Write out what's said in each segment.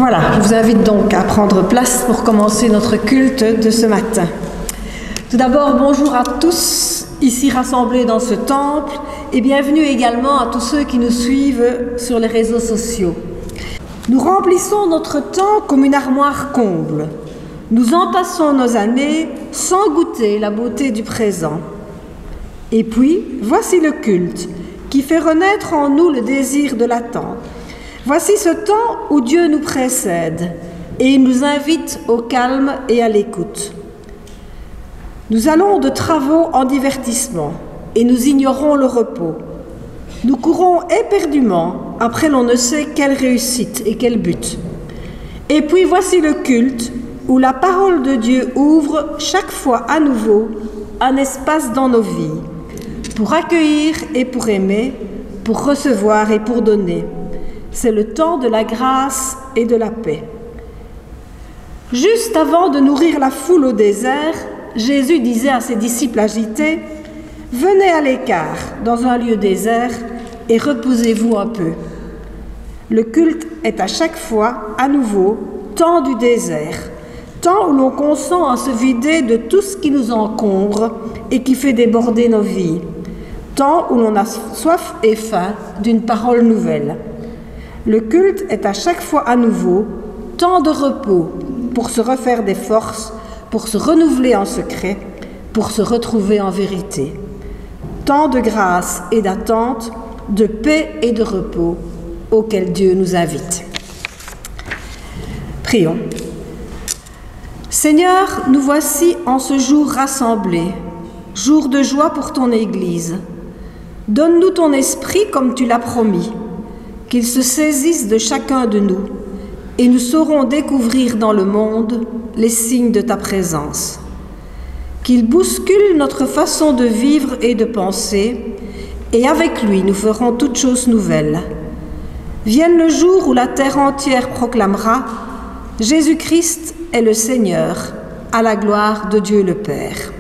Voilà, je vous invite donc à prendre place pour commencer notre culte de ce matin. Tout d'abord, bonjour à tous ici rassemblés dans ce temple et bienvenue également à tous ceux qui nous suivent sur les réseaux sociaux. Nous remplissons notre temps comme une armoire comble. Nous entassons nos années sans goûter la beauté du présent. Et puis, voici le culte qui fait renaître en nous le désir de l'attente. Voici ce temps où Dieu nous précède et il nous invite au calme et à l'écoute. Nous allons de travaux en divertissement et nous ignorons le repos. Nous courons éperdument après l'on ne sait quelle réussite et quel but. Et puis voici le culte où la parole de Dieu ouvre chaque fois à nouveau un espace dans nos vies pour accueillir et pour aimer, pour recevoir et pour donner. C'est le temps de la grâce et de la paix. Juste avant de nourrir la foule au désert, Jésus disait à ses disciples agités, « Venez à l'écart, dans un lieu désert, et reposez-vous un peu. » Le culte est à chaque fois, à nouveau, temps du désert, temps où l'on consent à se vider de tout ce qui nous encombre et qui fait déborder nos vies, temps où l'on a soif et faim d'une parole nouvelle. Le culte est à chaque fois à nouveau temps de repos pour se refaire des forces, pour se renouveler en secret, pour se retrouver en vérité. Temps de grâce et d'attente, de paix et de repos auquel Dieu nous invite. Prions. Seigneur, nous voici en ce jour rassemblés, jour de joie pour ton Église. Donne-nous ton esprit comme tu l'as promis, qu'il se saisisse de chacun de nous, et nous saurons découvrir dans le monde les signes de ta présence. Qu'il bouscule notre façon de vivre et de penser, et avec lui nous ferons toutes choses nouvelles. Vienne le jour où la terre entière proclamera « Jésus-Christ est le Seigneur, à la gloire de Dieu le Père ».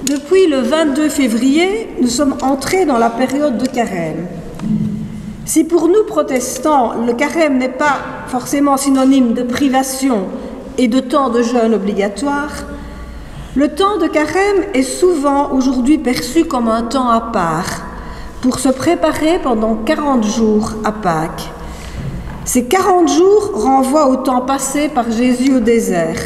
Depuis le 22 février, nous sommes entrés dans la période de carême. Si pour nous, protestants, le carême n'est pas forcément synonyme de privation et de temps de jeûne obligatoire, Le temps de Carême est souvent aujourd'hui perçu comme un temps à part, pour se préparer pendant 40 jours à Pâques. Ces 40 jours renvoient au temps passé par Jésus au désert.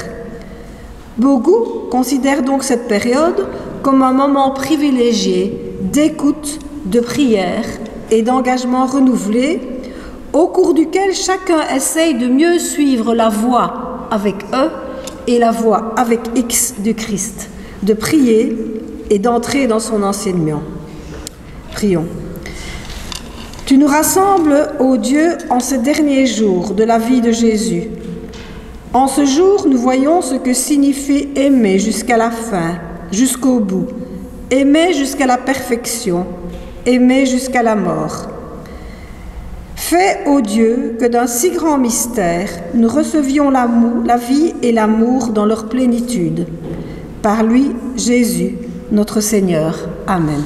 Beaucoup considèrent donc cette période comme un moment privilégié d'écoute, de prière et d'engagement renouvelé, au cours duquel chacun essaye de mieux suivre la voie avec E et la voie avec X du Christ, de prier et d'entrer dans son enseignement. Prions. Tu nous rassembles, ô Dieu, en ces derniers jours de la vie de Jésus. En ce jour, nous voyons ce que signifie aimer jusqu'à la fin, jusqu'au bout, aimer jusqu'à la perfection, aimer jusqu'à la mort. Fais, ô Dieu, que d'un si grand mystère, nous recevions la vie et l'amour dans leur plénitude. Par lui, Jésus, notre Seigneur. Amen.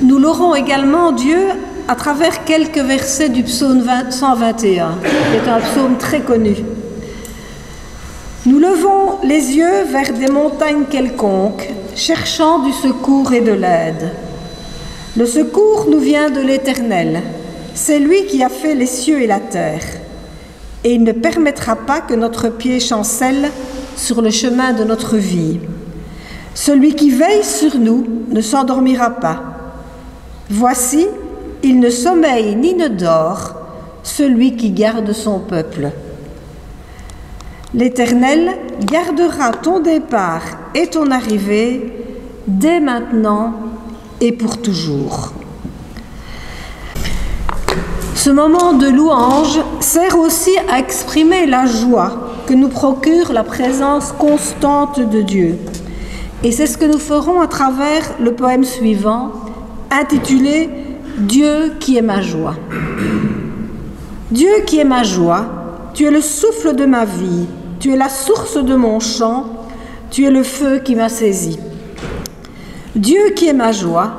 Nous louerons également Dieu à travers quelques versets du psaume 121, qui est un psaume très connu. Nous levons les yeux vers des montagnes quelconques, cherchant du secours et de l'aide. Le secours nous vient de l'Éternel. C'est lui qui a fait les cieux et la terre. Et il ne permettra pas que notre pied chancelle sur le chemin de notre vie. Celui qui veille sur nous ne s'endormira pas. Voici, il ne sommeille ni ne dort, celui qui garde son peuple. L'Éternel gardera ton départ et ton arrivée dès maintenant et pour toujours. Ce moment de louange sert aussi à exprimer la joie que nous procure la présence constante de Dieu. Et c'est ce que nous ferons à travers le poème suivant, intitulé « Dieu qui est ma joie. Dieu qui est ma joie, tu es le souffle de ma vie, tu es la source de mon chant, tu es le feu qui m'a saisi. Dieu qui est ma joie,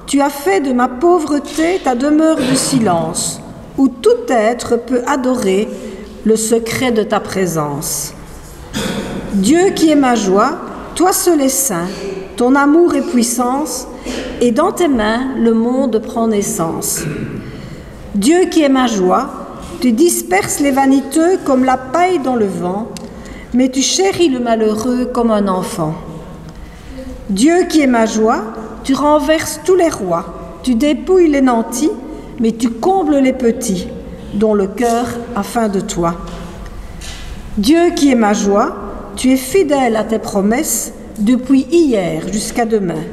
tu as fait de ma pauvreté ta demeure de silence, où tout être peut adorer le secret de ta présence. Dieu qui est ma joie, toi seul es saint, ton amour et puissance, et dans tes mains le monde prend naissance. Dieu qui est ma joie, tu disperses les vaniteux comme la paille dans le vent, mais tu chéris le malheureux comme un enfant. Dieu qui est ma joie, tu renverses tous les rois, tu dépouilles les nantis, mais tu combles les petits, dont le cœur a faim de toi. Dieu qui est ma joie, tu es fidèle à tes promesses depuis hier jusqu'à demain,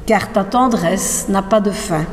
car ta tendresse n'a pas de fin.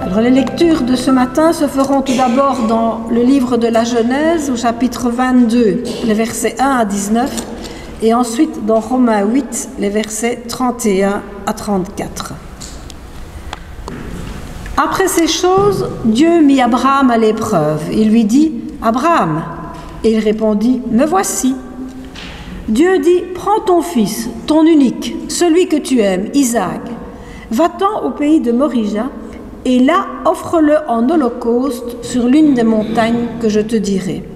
Alors, les lectures de ce matin se feront tout d'abord dans le livre de la Genèse, au chapitre 22, les versets 1 à 19, et ensuite dans Romains 8, les versets 31 à 34. Après ces choses, Dieu mit Abraham à l'épreuve. Il lui dit « Abraham !» Et il répondit « Me voici !» Dieu dit « Prends ton fils, ton unique, celui que tu aimes, Isaac, va-t'en au pays de Morija, et là offre-le en holocauste sur l'une des montagnes que je te dirai. »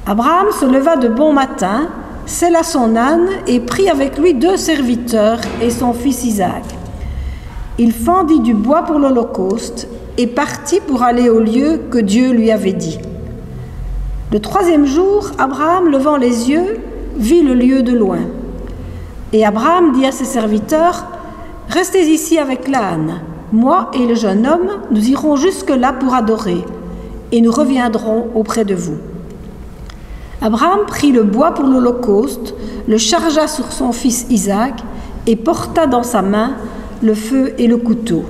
Abraham se leva de bon matin, sella son âne et prit avec lui 2 serviteurs et son fils Isaac. Il fendit du bois pour l'holocauste et partit pour aller au lieu que Dieu lui avait dit. Le 3e jour, Abraham, levant les yeux, vit le lieu de loin. Et Abraham dit à ses serviteurs, « Restez ici avec l'âne. Moi et le jeune homme, nous irons jusque-là pour adorer, et nous reviendrons auprès de vous. » Abraham prit le bois pour l'holocauste, le chargea sur son fils Isaac, et porta dans sa main le feu et le couteau.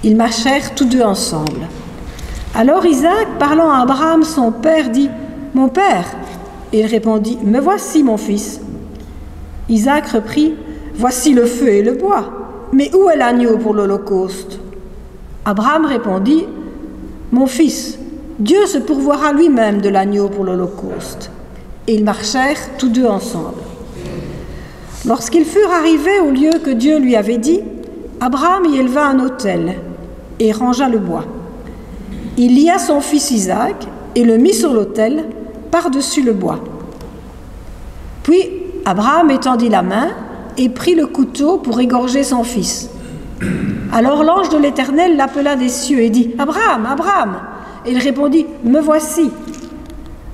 Ils marchèrent tous 2 ensemble. Alors Isaac, parlant à Abraham son père, dit « Mon père !» Et il répondit « Me voici, mon fils. » Isaac reprit « Voici le feu et le bois. Mais où est l'agneau pour l'holocauste ?» Abraham répondit « Mon fils, Dieu se pourvoira lui-même de l'agneau pour l'holocauste. » Et ils marchèrent tous 2 ensemble. Lorsqu'ils furent arrivés au lieu que Dieu lui avait dit, Abraham y éleva un autel et rangea le bois. Il lia son fils Isaac et le mit sur l'autel par-dessus le bois. Puis Abraham étendit la main et prit le couteau pour égorger son fils. Alors l'ange de l'Éternel l'appela des cieux et dit « Abraham, Abraham !» Et il répondit « Me voici !»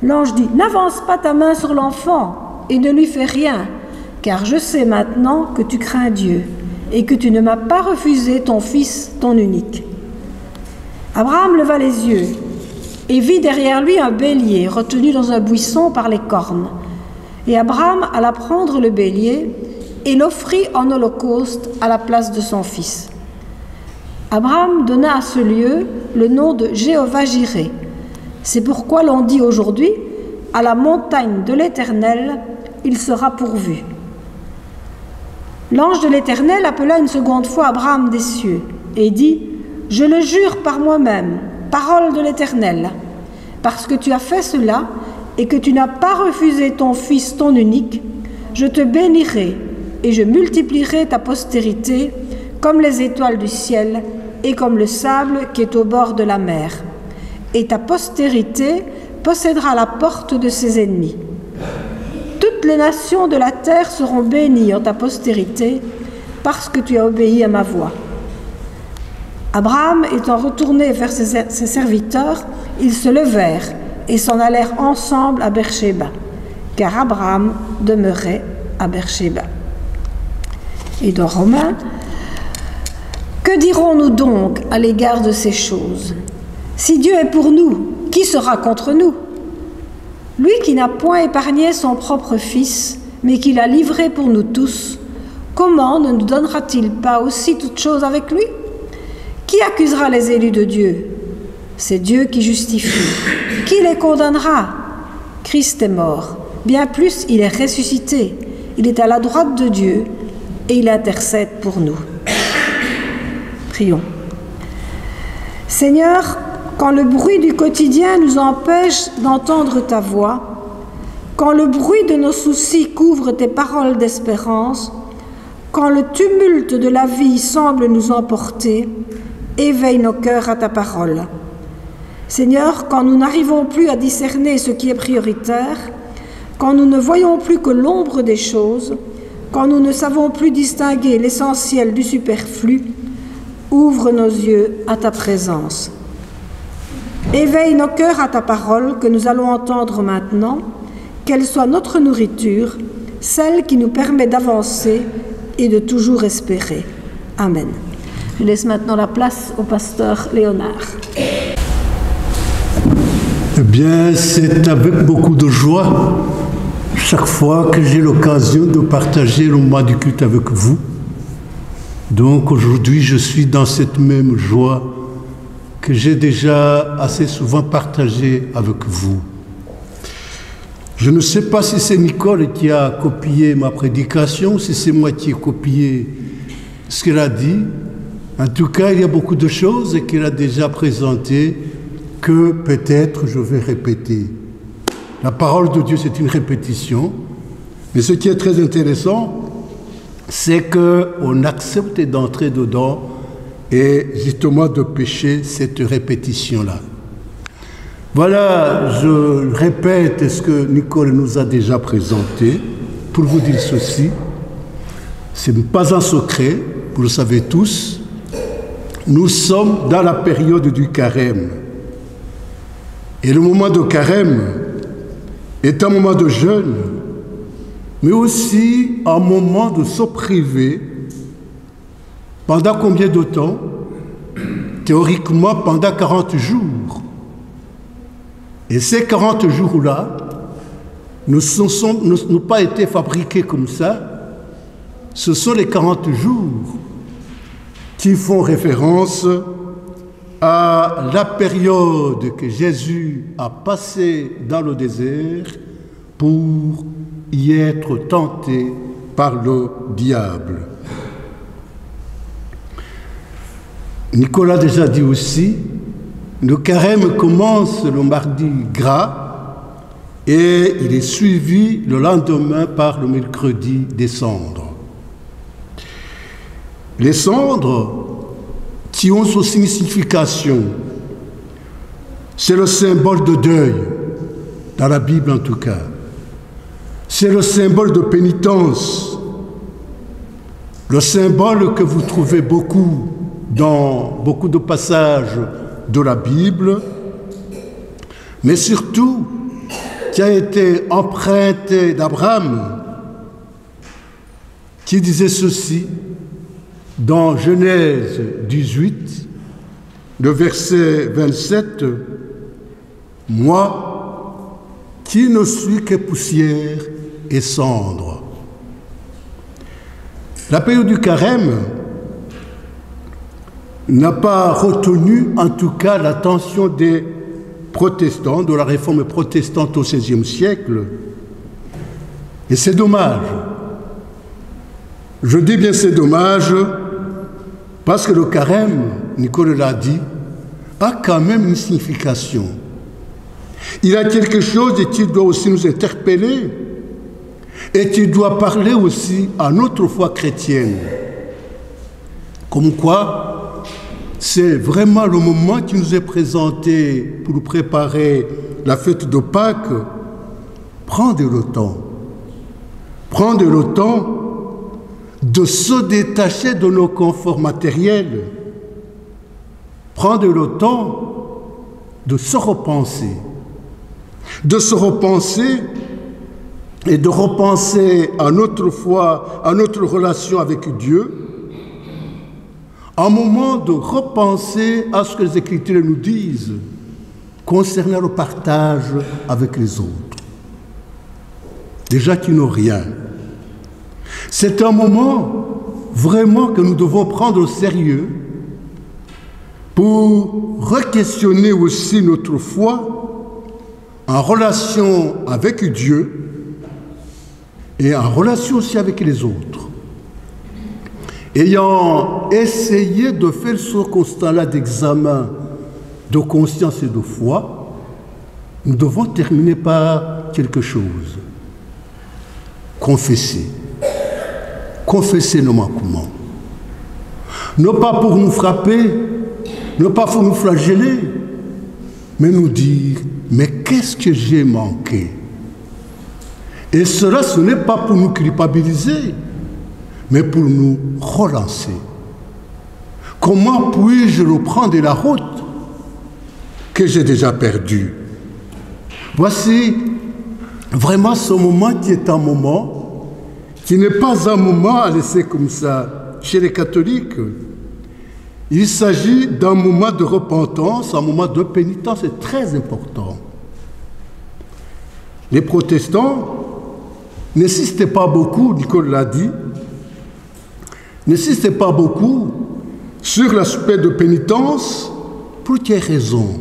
L'ange dit, « N'avance pas ta main sur l'enfant et ne lui fais rien, car je sais maintenant que tu crains Dieu et que tu ne m'as pas refusé ton fils, ton unique. » Abraham leva les yeux et vit derrière lui un bélier retenu dans un buisson par les cornes. Et Abraham alla prendre le bélier et l'offrit en holocauste à la place de son fils. Abraham donna à ce lieu le nom de Jéhovah-Jiré. C'est pourquoi l'on dit aujourd'hui, à la montagne de l'Éternel, il sera pourvu. L'ange de l'Éternel appela une seconde fois Abraham des cieux et dit, « Je le jure par moi-même, parole de l'Éternel, parce que tu as fait cela et que tu n'as pas refusé ton fils, ton unique, je te bénirai et je multiplierai ta postérité comme les étoiles du ciel et comme le sable qui est au bord de la mer. Et ta postérité possédera la porte de ses ennemis. Toutes les nations de la terre seront bénies en ta postérité parce que tu as obéi à ma voix. » Abraham étant retourné vers ses serviteurs, ils se levèrent et s'en allèrent ensemble à Beersheba, car Abraham demeurait à Beersheba. Et dans Romains, que dirons-nous donc à l'égard de ces choses? Si Dieu est pour nous, qui sera contre nous? Lui qui n'a point épargné son propre Fils, mais qui l'a livré pour nous tous, comment ne nous donnera-t-il pas aussi toutes choses avec lui? Qui accusera les élus de Dieu? C'est Dieu qui justifie. Qui les condamnera? Christ est mort. Bien plus, il est ressuscité. Il est à la droite de Dieu et il intercède pour nous. Prions. Seigneur, quand le bruit du quotidien nous empêche d'entendre ta voix, quand le bruit de nos soucis couvre tes paroles d'espérance, quand le tumulte de la vie semble nous emporter, éveille nos cœurs à ta parole. Seigneur, quand nous n'arrivons plus à discerner ce qui est prioritaire, quand nous ne voyons plus que l'ombre des choses, quand nous ne savons plus distinguer l'essentiel du superflu, ouvre nos yeux à ta présence. Éveille nos cœurs à ta parole que nous allons entendre maintenant, qu'elle soit notre nourriture, celle qui nous permet d'avancer et de toujours espérer. Amen. Je laisse maintenant la place au pasteur Léonard. Eh bien, c'est avec beaucoup de joie, chaque fois que j'ai l'occasion de partager le mois du culte avec vous. Donc aujourd'hui, je suis dans cette même joie que j'ai déjà assez souvent partagée avec vous. Je ne sais pas si c'est Nicole qui a copié ma prédication, si c'est moi qui ai copié ce qu'elle a dit. En tout cas, il y a beaucoup de choses qu'elle a déjà présentées que peut-être je vais répéter. La parole de Dieu, c'est une répétition. Mais ce qui est très intéressant, c'est qu'on accepte d'entrer dedans et justement de pêcher cette répétition-là. Voilà, je répète ce que Nicole nous a déjà présenté pour vous dire ceci. Ce n'est pas un secret, vous le savez tous. Nous sommes dans la période du carême. Et le moment de carême est un moment de jeûne, mais aussi un moment de se priver. Pendant combien de temps? Théoriquement, pendant 40 jours. Et ces 40 jours-là n'ont pas été fabriqués comme ça. Ce sont les 40 jours qui font référence à la période que Jésus a passée dans le désert pour y être tenté par le diable. Nicolas a déjà dit aussi, le carême commence le mardi gras et il est suivi le lendemain par le mercredi des cendres. Les cendres qui ont son signification, c'est le symbole de deuil, dans la Bible en tout cas. C'est le symbole de pénitence, le symbole que vous trouvez beaucoup dans beaucoup de passages de la Bible, mais surtout, qui a été emprunté d'Abraham, qui disait ceci dans Genèse 18, le verset 27, « Moi, qui ne suis que poussière et cendre. » La période du carême n'a pas retenu, en tout cas, l'attention des protestants, de la réforme protestante au XVIe siècle. Et c'est dommage. Je dis bien c'est dommage, parce que le carême, Nicole l'a dit, a quand même une signification. Il a quelque chose et qui doit aussi nous interpeller et qui doit parler aussi à notre foi chrétienne. Comme quoi, c'est vraiment le moment qui nous est présenté pour nous préparer la fête de Pâques. Prendre le temps. Prendre le temps de se détacher de nos conforts matériels. Prendre le temps de se repenser. De se repenser et de repenser à notre foi, à notre relation avec Dieu. Un moment de repenser à ce que les Écritures nous disent concernant le partage avec les autres. Déjà qui n'ont rien. C'est un moment vraiment que nous devons prendre au sérieux pour re-questionner aussi notre foi en relation avec Dieu et en relation aussi avec les autres. Ayant essayé de faire ce constat-là d'examen de conscience et de foi, nous devons terminer par quelque chose. Confesser. Confesser nos manquements. Non pas pour nous frapper, non pas pour nous flageller, mais nous dire, mais qu'est-ce que j'ai manqué? Et cela, ce n'est pas pour nous culpabiliser, mais pour nous relancer. Comment puis-je reprendre la route que j'ai déjà perdue? Voici vraiment ce moment qui est un moment qui n'est pas un moment à laisser comme ça chez les catholiques. Il s'agit d'un moment de repentance, un moment de pénitence, c'est très important. Les protestants n'insistez pas beaucoup, Nicole l'a dit, n'insistez pas beaucoup sur l'aspect de pénitence pour quelle raison?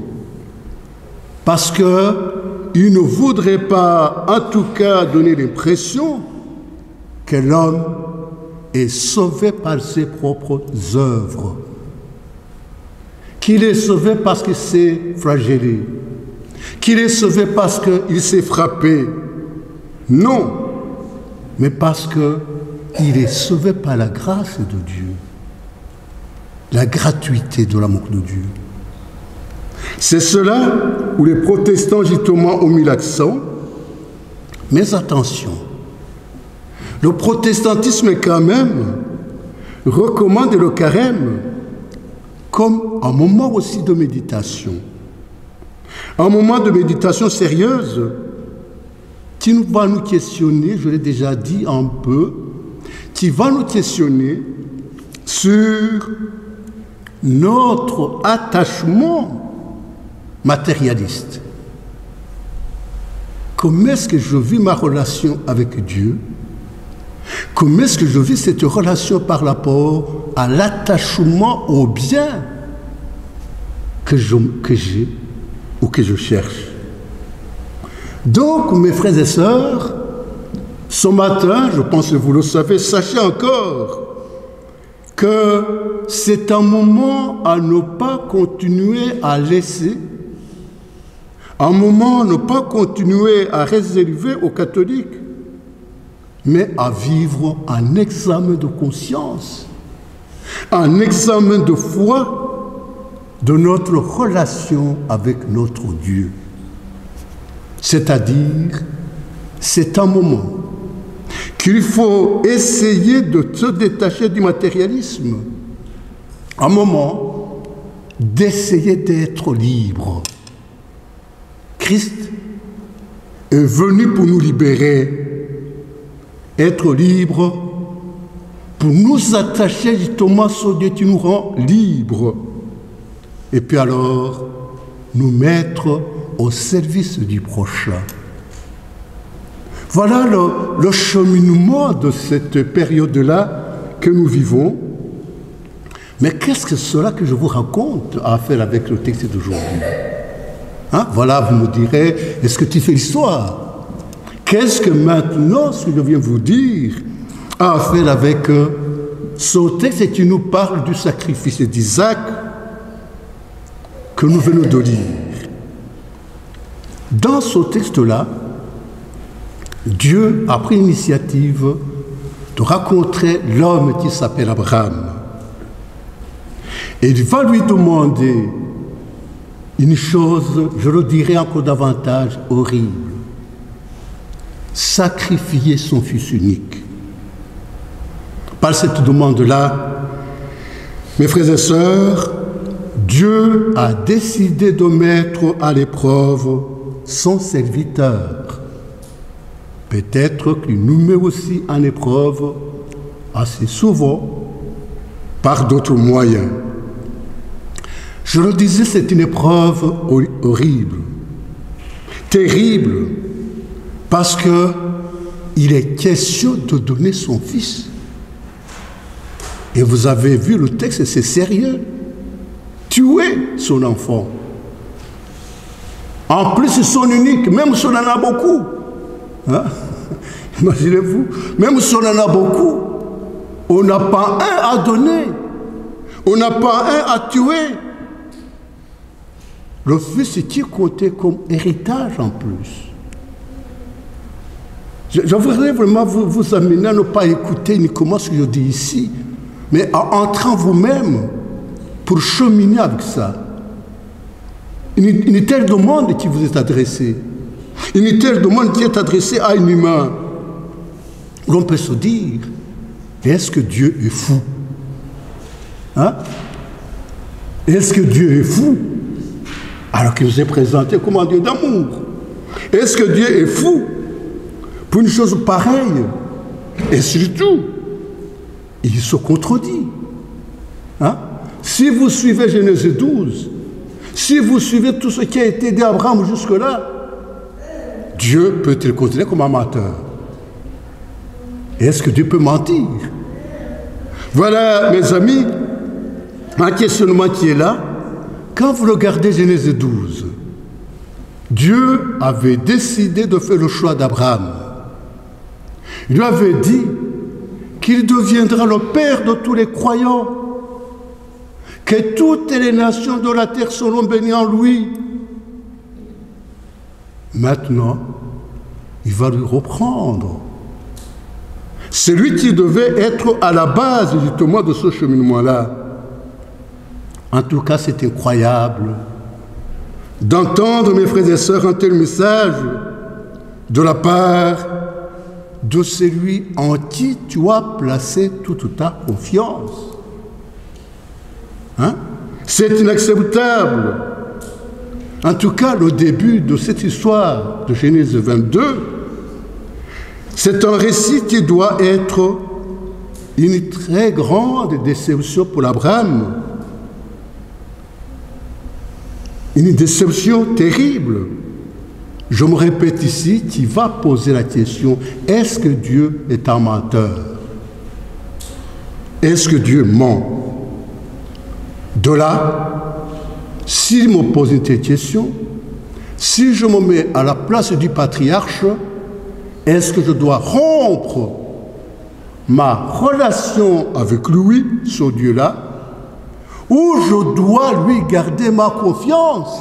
Parce qu'ils ne voudraient pas, en tout cas, donner l'impression que l'homme est sauvé par ses propres œuvres, qu'il est sauvé parce qu'il s'est flagellé, qu'il est sauvé parce qu'il s'est frappé. Non, mais parce qu'il est sauvé par la grâce de Dieu, la gratuité de l'amour de Dieu. C'est cela où les protestants justement ont mis l'accent. Mais attention, le protestantisme quand même recommande le carême comme un moment aussi de méditation. Un moment de méditation sérieuse qui va nous questionner, je l'ai déjà dit un peu, qui va nous questionner sur notre attachement matérialiste. Comment est-ce que je vis ma relation avec Dieu? Comment est-ce que je vis cette relation par rapport à l'attachement au bien que j'ai ou que je cherche? Donc, mes frères et sœurs, ce matin, je pense que vous le savez, sachez encore que c'est un moment à ne pas continuer à laisser, un moment à ne pas continuer à réserver aux catholiques, mais à vivre un examen de conscience, un examen de foi de notre relation avec notre Dieu. C'est-à-dire, c'est un moment qu'il faut essayer de se détacher du matérialisme, un moment d'essayer d'être libre. Christ est venu pour nous libérer, être libre, pour nous attacher justement sur Dieu qui nous rend libres. Et puis alors, nous mettre au service du prochain. Voilà le cheminement de cette période-là que nous vivons. Mais qu'est-ce que cela que je vous raconte a à faire avec le texte d'aujourd'hui? Hein? Voilà, vous me direz, est-ce que tu fais l'histoire? Qu'est-ce que maintenant, ce que je viens vous dire, a à faire avec ce texte qui nous parle du sacrifice d'Isaac que nous venons de lire? Dans ce texte-là, Dieu a pris l'initiative de rencontrer l'homme qui s'appelle Abraham. Et il va lui demander une chose, je le dirais encore davantage, horrible. Sacrifier son fils unique. Par cette demande-là, mes frères et sœurs, Dieu a décidé de mettre à l'épreuve son serviteur. Peut-être qu'il nous met aussi en épreuve assez souvent par d'autres moyens. Je le disais, c'est une épreuve horrible, terrible, parce qu'il est question de donner son fils. Et vous avez vu le texte, c'est sérieux. Tuer son enfant. En plus, son unique, même si on en a beaucoup. Hein? Imaginez-vous, même si on en a beaucoup, on n'a pas un à donner. On n'a pas un à tuer. Le fils qui comptait comme héritage en plus. Je voudrais vraiment vous amener à ne pas écouter uniquement ce que je dis ici, mais à entrer en vous-même pour cheminer avec ça. Une telle demande qui vous est adressée, une telle demande qui est adressée à un humain, on peut se dire, est-ce que Dieu est fou? Hein? Est-ce que Dieu est fou? Alors qu'il nous est présenté comme un Dieu d'amour. Est-ce que Dieu est fou pour une chose pareille? Et surtout, il se contredit. Hein? Si vous suivez Genèse 12, si vous suivez tout ce qui a été dit à Abraham jusque-là, Dieu peut-il considérer comme amateur? Est-ce que Dieu peut mentir? Voilà, mes amis, un questionnement qui est là. Quand vous regardez Genèse 12, Dieu avait décidé de faire le choix d'Abraham. Il lui avait dit qu'il deviendra le père de tous les croyants, que toutes les nations de la terre seront bénies en lui. Maintenant, il va lui reprendre. C'est lui qui devait être à la base justement de ce cheminement-là. En tout cas, c'est incroyable d'entendre, mes frères et sœurs, un tel message de la part de celui en qui tu as placé toute ta confiance. Hein? C'est inacceptable. En tout cas, le début de cette histoire de Genèse 22, c'est un récit qui doit être une très grande déception pour Abraham. Une déception terrible. Je me répète ici, qui va poser la question, est-ce que Dieu est un menteur? Est-ce que Dieu ment? De là, s'il me pose une telle question, si je me mets à la place du patriarche, est-ce que je dois rompre ma relation avec lui, ce Dieu-là, ou je dois lui garder ma confiance?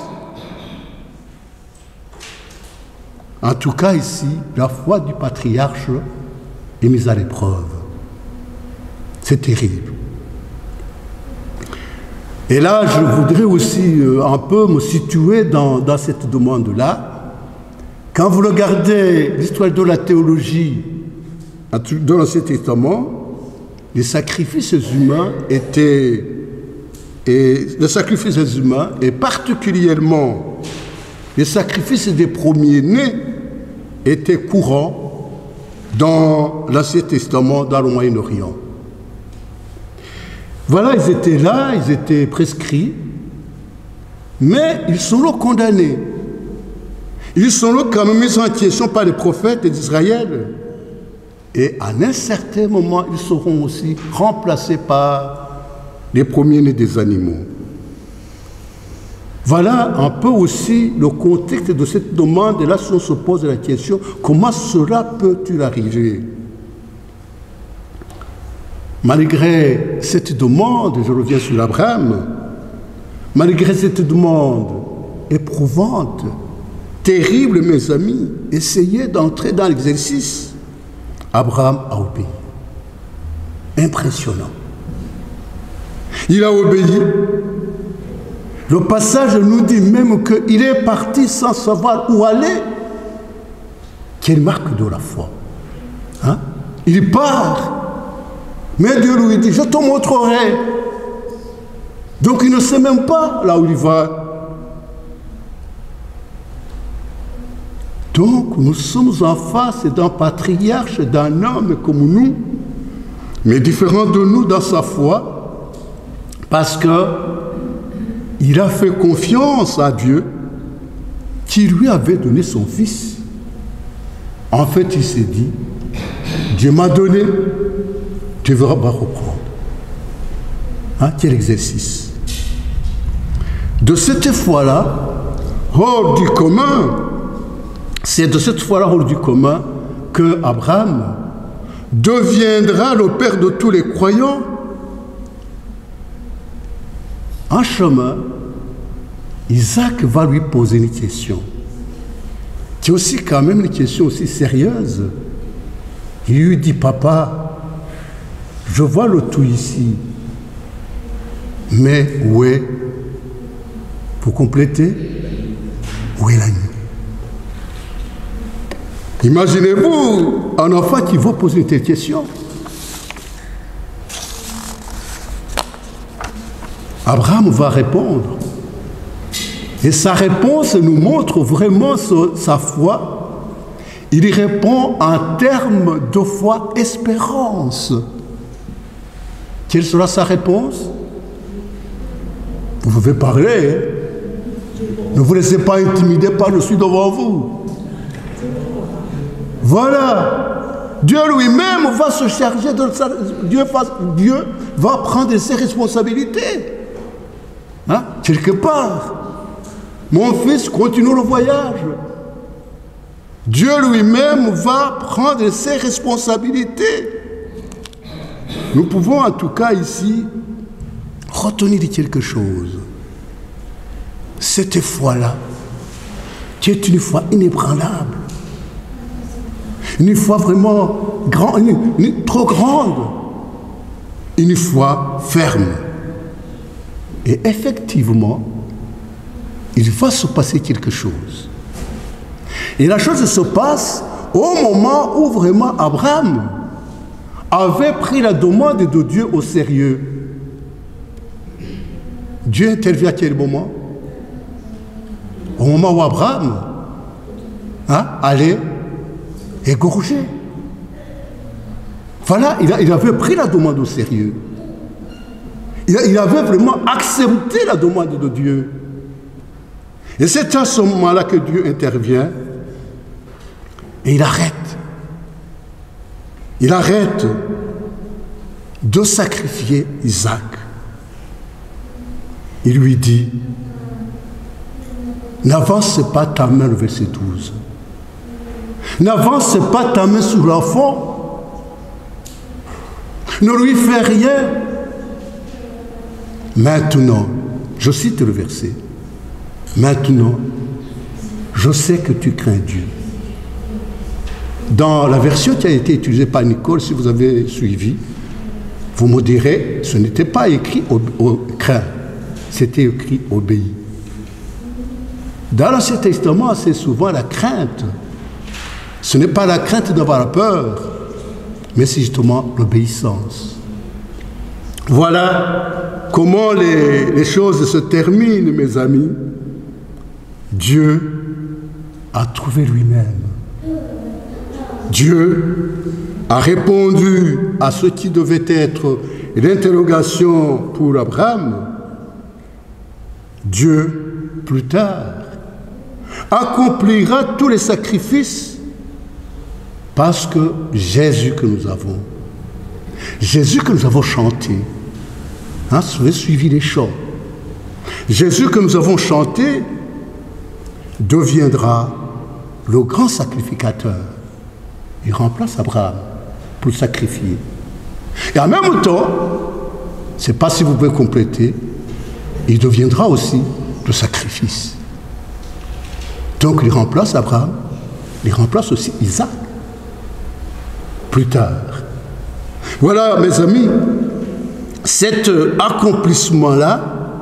En tout cas, ici, la foi du patriarche est mise à l'épreuve. C'est terrible. Et là, je voudrais aussi un peu me situer dans cette demande-là. Quand vous regardez l'histoire de la théologie dans l'Ancien Testament, les sacrifices humains étaient... Et les sacrifices humains, et particulièrement les sacrifices des premiers-nés, était courant dans l'Ancien Testament, dans le Moyen-Orient. Voilà, ils étaient là, ils étaient prescrits, mais ils sont là condamnés. Ils sont là quand même mis en question par les prophètes d'Israël. Et à un certain moment, ils seront aussi remplacés par les premiers-nés des animaux. Voilà un peu aussi le contexte de cette demande. Et là, si on se pose la question, comment cela peut-il arriver? Malgré cette demande, je reviens sur Abraham, malgré cette demande éprouvante, terrible, mes amis, essayez d'entrer dans l'exercice. Abraham a obéi. Impressionnant. Il a obéi. Le passage nous dit même qu'il est parti sans savoir où aller. Quelle marque de la foi. Hein? Il part. Mais Dieu lui dit, je te montrerai. Donc il ne sait même pas là où il va. Donc nous sommes en face d'un patriarche, d'un homme comme nous, mais différent de nous dans sa foi, parce qu'il a fait confiance à Dieu qui lui avait donné son fils. En fait, il s'est dit, Dieu m'a donné, Dieu va reprendre. Hein, quel exercice. De cette foi-là, hors du commun, c'est de cette foi-là, hors du commun, que Abraham deviendra le père de tous les croyants. En chemin, Isaac va lui poser une question, qui est aussi quand même une question aussi sérieuse. Il lui dit, papa, je vois le tout ici, mais où est, pour compléter, où est l'agneau? Imaginez-vous un enfant qui va poser une telle question. Abraham va répondre. Et sa réponse nous montre vraiment sa foi. Il y répond en termes de foi espérance. Quelle sera sa réponse? Vous pouvez parler. Hein? Ne vous laissez pas intimider par le suis devant vous. Voilà. Dieu lui-même va se charger de ça. Dieu va prendre ses responsabilités. Hein? Quelque part. Mon fils continue le voyage. Dieu lui-même va prendre ses responsabilités. Nous pouvons en tout cas ici retenir quelque chose. Cette foi-là, qui est une foi inébranlable, une foi vraiment trop grande, une foi ferme. Et effectivement, il va se passer quelque chose. Et la chose se passe au moment où vraiment Abraham avait pris la demande de Dieu au sérieux. Dieu intervient à quel moment? Au moment où Abraham allait égorger. Voilà, il avait pris la demande au sérieux. Il avait vraiment accepté la demande de Dieu. Et c'est à ce moment-là que Dieu intervient et il arrête. Il arrête de sacrifier Isaac. Il lui dit, n'avance pas ta main, le verset 12. N'avance pas ta main sur l'enfant. Ne lui fais rien. Maintenant, je cite le verset. Maintenant, je sais que tu crains Dieu. Dans la version qui a été utilisée par Nicole, si vous avez suivi, vous me direz, ce n'était pas écrit craint, c'était écrit obéi. Dans l'Ancien Testament, assez souvent la crainte, ce n'est pas la crainte d'avoir la peur, mais c'est justement l'obéissance. Voilà comment les choses se terminent, mes amis. Dieu a trouvé lui-même Dieu a répondu à ce qui devait être l'interrogation pour Abraham. Dieu, plus tard, accomplira tous les sacrifices parce que Jésus que nous avons chanté, hein, vous avez suivi les chants, Jésus que nous avons chanté deviendra le grand sacrificateur. Il remplace Abraham pour le sacrifier. Et en même temps, je ne sais pas si vous pouvez compléter, il deviendra aussi le sacrifice. Donc il remplace Abraham, il remplace aussi Isaac. Plus tard. Voilà, mes amis, cet accomplissement-là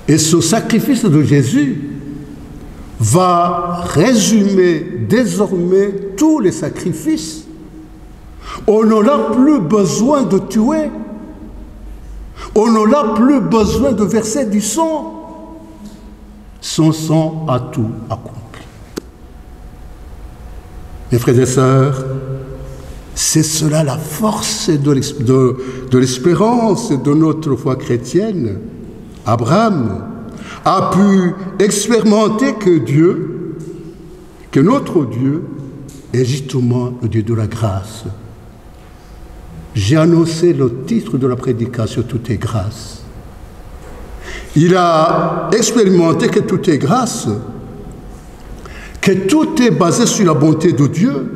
et ce sacrifice de Jésus va résumer désormais tous les sacrifices. On n'aura plus besoin de tuer. On n'aura plus besoin de verser du sang. Son sang a tout accompli. Mes frères et sœurs, c'est cela la force de l'espérance de notre foi chrétienne. Abraham a pu expérimenter que notre Dieu est justement le Dieu de la grâce. J'ai annoncé le titre de la prédication, tout est grâce. Il a expérimenté que tout est grâce, que tout est basé sur la bonté de Dieu,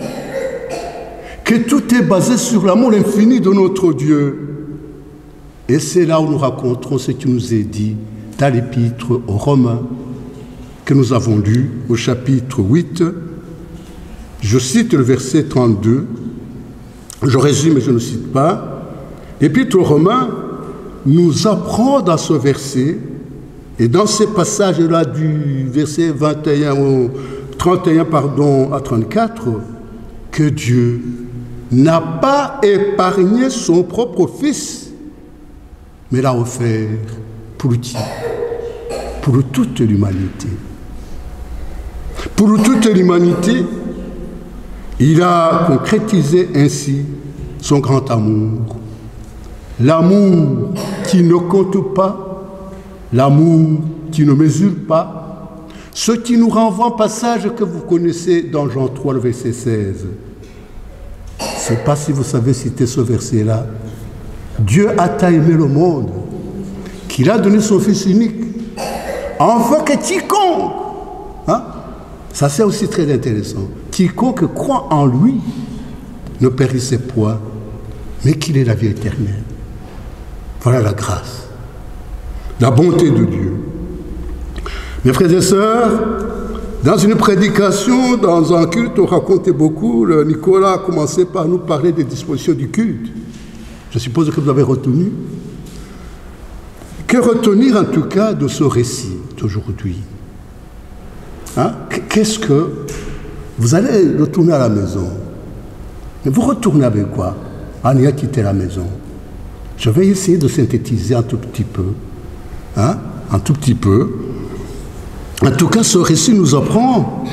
que tout est basé sur l'amour infini de notre Dieu. Et c'est là où nous raconterons ce qui nous est dit dans l'épître aux Romains que nous avons lu au chapitre 8. Je cite le verset 32. Je résume et je ne cite pas. L'épître aux Romains nous apprend dans ce verset et dans ces passages-là du verset 21 au 31 à 34 que Dieu n'a pas épargné son propre Fils, mais l'a offert pour qui? Pour toute l'humanité. Pour toute l'humanité, il a concrétisé ainsi son grand amour. L'amour qui ne compte pas, l'amour qui ne mesure pas, ce qui nous renvoie au passage que vous connaissez dans Jean 3, le verset 16. Je ne sais pas si vous savez citer ce verset-là. Dieu a tant aimé le monde qu'il a donné son Fils unique, afin que quiconque, hein, ça c'est aussi très intéressant, quiconque croit en lui ne périsse point, mais qu'il ait la vie éternelle. Voilà la grâce, la bonté de Dieu. Mes frères et sœurs, dans une prédication, dans un culte, on racontait beaucoup, Nicolas a commencé par nous parler des dispositions du culte. Je suppose que vous avez retenu. Que retenir en tout cas de ce récit d'aujourd'hui? Hein? Qu'est-ce que... Vous allez retourner à la maison. Mais vous retournez avec quoi? En ayant quitté la maison. Je vais essayer de synthétiser un tout petit peu. Hein? Un tout petit peu. En tout cas, ce récit nous apprend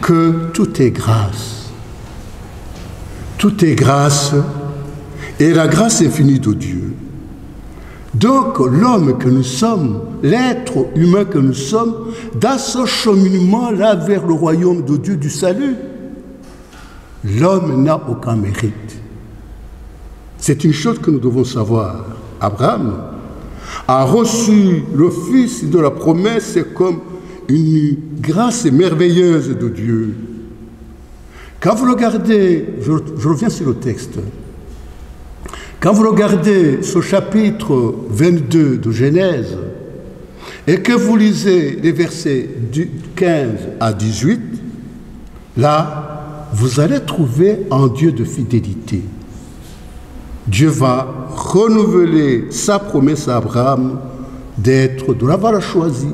que tout est grâce. Tout est grâce et la grâce infinie de Dieu. Donc, l'homme que nous sommes, l'être humain que nous sommes, dans ce cheminement-là vers le royaume de Dieu du salut, l'homme n'a aucun mérite. C'est une chose que nous devons savoir. Abraham a reçu le Fils de la promesse comme une grâce merveilleuse de Dieu. Quand vous regardez, je reviens sur le texte, quand vous regardez ce chapitre 22 de Genèse et que vous lisez les versets du 15 à 18, là, vous allez trouver un Dieu de fidélité. Dieu va renouveler sa promesse à Abraham d'être, de l'avoir choisi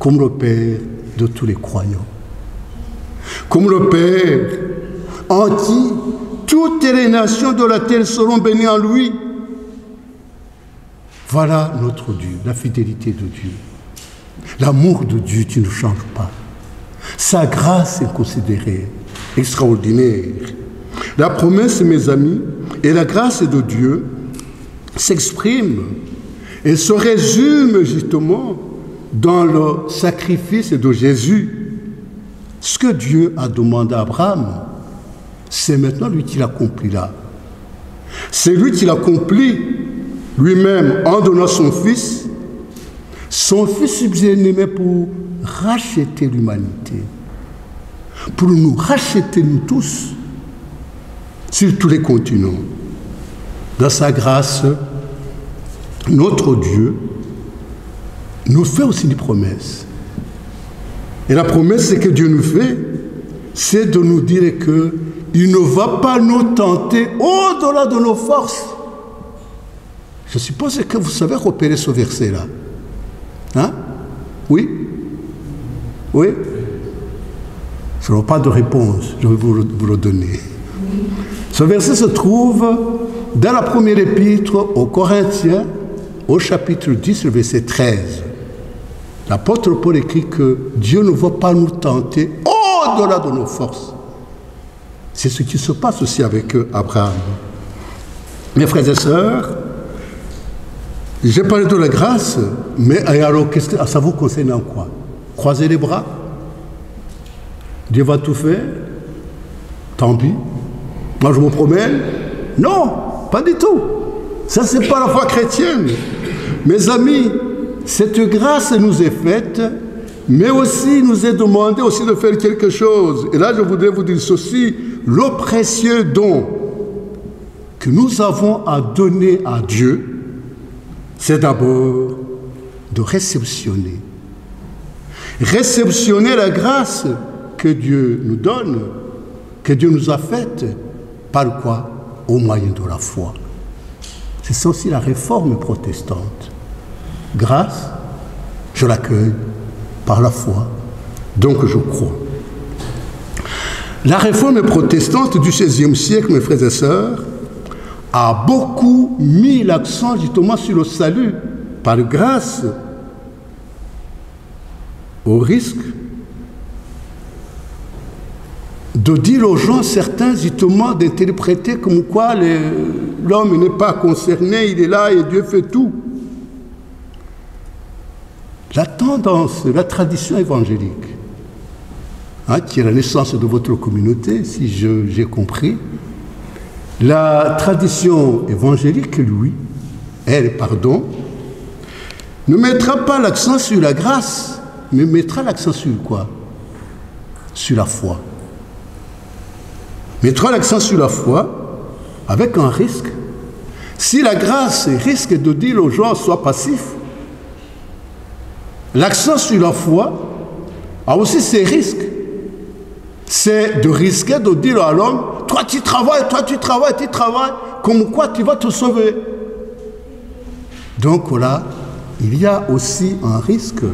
comme le Père de tous les croyants. Comme le Père en qui toutes les nations de la terre seront bénies en lui. Voilà notre Dieu, la fidélité de Dieu. L'amour de Dieu qui ne change pas. Sa grâce inconsidérée. extraordinaire. La promesse, mes amis, et la grâce de Dieu s'expriment et se résument justement dans le sacrifice de Jésus. Ce que Dieu a demandé à Abraham, c'est maintenant lui qui l'accomplit là. C'est lui qui l'accomplit lui-même en donnant son fils bien-aimé pour racheter l'humanité, pour nous racheter nous tous sur tous les continents. Dans sa grâce, notre Dieu nous fait aussi des promesses. Et la promesse que Dieu nous fait, c'est de nous dire qu'il ne va pas nous tenter au-delà de nos forces. Je suppose que vous savez repérer ce verset-là. Hein? Oui? Oui? Je n'ai pas de réponse, je vais vous le donner. Ce verset se trouve dans la première épître aux Corinthiens, au chapitre 10, le verset 13. L'apôtre Paul écrit que Dieu ne va pas nous tenter au-delà de nos forces. C'est ce qui se passe aussi avec Abraham. Mes frères et sœurs, j'ai parlé de la grâce, mais alors, ça vous concerne en quoi? Croisez les bras? Dieu va tout faire? Tant pis. Moi, je me promène? Non, pas du tout. Ça, c'est pas la foi chrétienne. Mes amis, cette grâce nous est faite, mais aussi nous est demandé aussi de faire quelque chose. Et là, je voudrais vous dire ceci, le précieux don que nous avons à donner à Dieu, c'est d'abord de réceptionner. Réceptionner la grâce que Dieu nous donne, que Dieu nous a faite, par quoi? Au moyen de la foi. C'est ça aussi la réforme protestante. Grâce, je l'accueille par la foi, donc je crois. La réforme protestante du XVIe siècle, mes frères et sœurs, a beaucoup mis l'accent justement sur le salut par grâce, au risque de dire aux gens certains justement d'interpréter comme quoi l'homme n'est pas concerné, il est là et Dieu fait tout. La tendance, la tradition évangélique, qui est la naissance de votre communauté, si j'ai compris, la tradition évangélique, lui, elle, ne mettra pas l'accent sur la grâce, mais mettra l'accent sur quoi? Sur la foi. Mettra l'accent sur la foi avec un risque. Si la grâce risque de dire aux gens sois passifs, l'accent sur la foi a aussi ses risques. C'est de risquer de dire à l'homme, toi tu travailles, comme quoi tu vas te sauver. Donc là, il y a aussi un risque.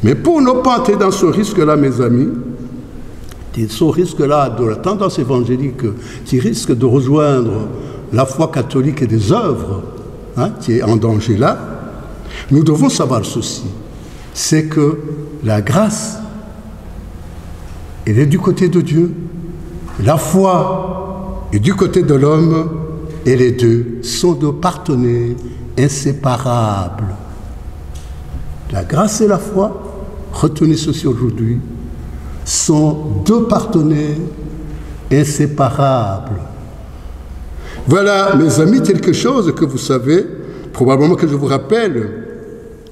Mais pour ne pas entrer dans ce risque-là, mes amis, ce risque-là de la tendance évangélique qui risque de rejoindre la foi catholique et des œuvres, qui est en danger là, nous devons savoir ceci, c'est que la grâce, elle est du côté de Dieu, la foi est du côté de l'homme, et les deux sont deux partenaires inséparables. La grâce et la foi, retenez ceci aujourd'hui, sont deux partenaires inséparables. Voilà, mes amis, quelque chose que vous savez, probablement que je vous rappelle.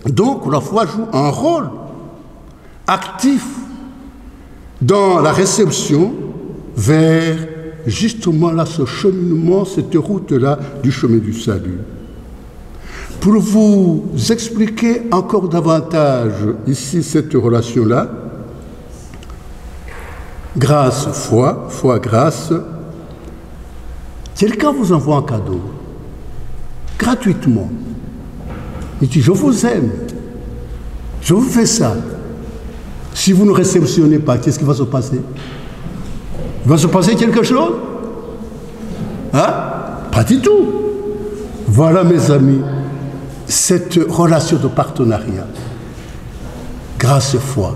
Donc, la foi joue un rôle actif dans la réception vers, justement, là, ce cheminement, cette route-là du chemin du salut. Pour vous expliquer encore davantage ici cette relation-là, grâce, foi, foi, grâce, quelqu'un vous envoie un cadeau, gratuitement. Il dit, je vous aime, je vous fais ça. Si vous ne réceptionnez pas, qu'est-ce qui va se passer? Il va se passer quelque chose? Pas du tout. Voilà, mes amis, cette relation de partenariat, grâce et foi.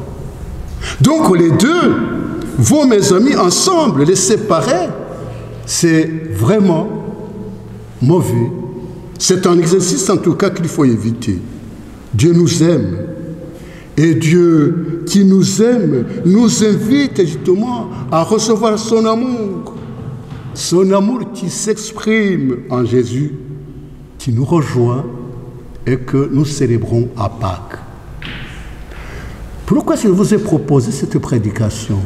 Donc les deux vont, mes amis, ensemble, les séparer, c'est vraiment mauvais. C'est un exercice, en tout cas, qu'il faut éviter. Dieu nous aime. Et Dieu qui nous aime nous invite justement à recevoir son amour. Son amour qui s'exprime en Jésus, qui nous rejoint et que nous célébrons à Pâques. Pourquoi je vous ai proposé cette prédication?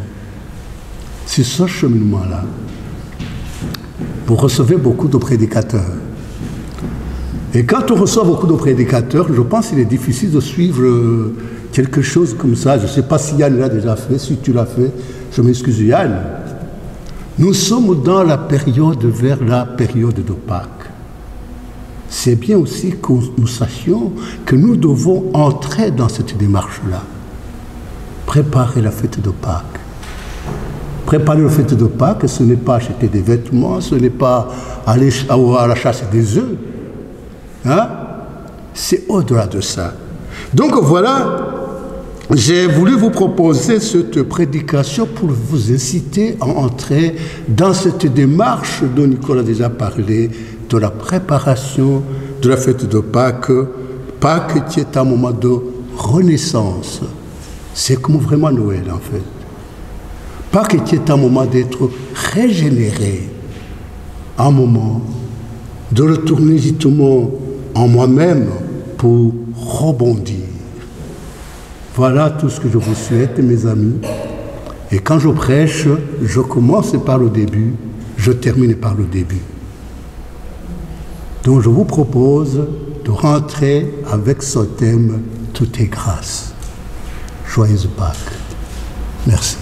C'est ce cheminement-là. Vous recevez beaucoup de prédicateurs. Et quand on reçoit beaucoup de prédicateurs, je pense qu'il est difficile de suivre quelque chose comme ça. Je ne sais pas si Yann l'a déjà fait. Si tu l'as fait, je m'excuse Yann. Nous sommes dans la période vers la période de Pâques. C'est bien aussi que nous sachions que nous devons entrer dans cette démarche-là. Préparer la fête de Pâques. Préparer la fête de Pâques, ce n'est pas acheter des vêtements, ce n'est pas aller à la chasse des œufs. Hein? C'est au-delà de ça. Donc voilà, j'ai voulu vous proposer cette prédication pour vous inciter à entrer dans cette démarche dont Nicolas a déjà parlé, de la préparation de la fête de Pâques. Pâques qui est un moment de renaissance. C'est comme vraiment Noël en fait. Pâques qui est un moment d'être régénéré, un moment de retourner justement en moi-même pour rebondir. Voilà tout ce que je vous souhaite, mes amis. Et quand je prêche, je commence par le début, je termine par le début. Donc je vous propose de rentrer avec ce thème « Tout est grâce ». Joyeuse Pâques. Merci.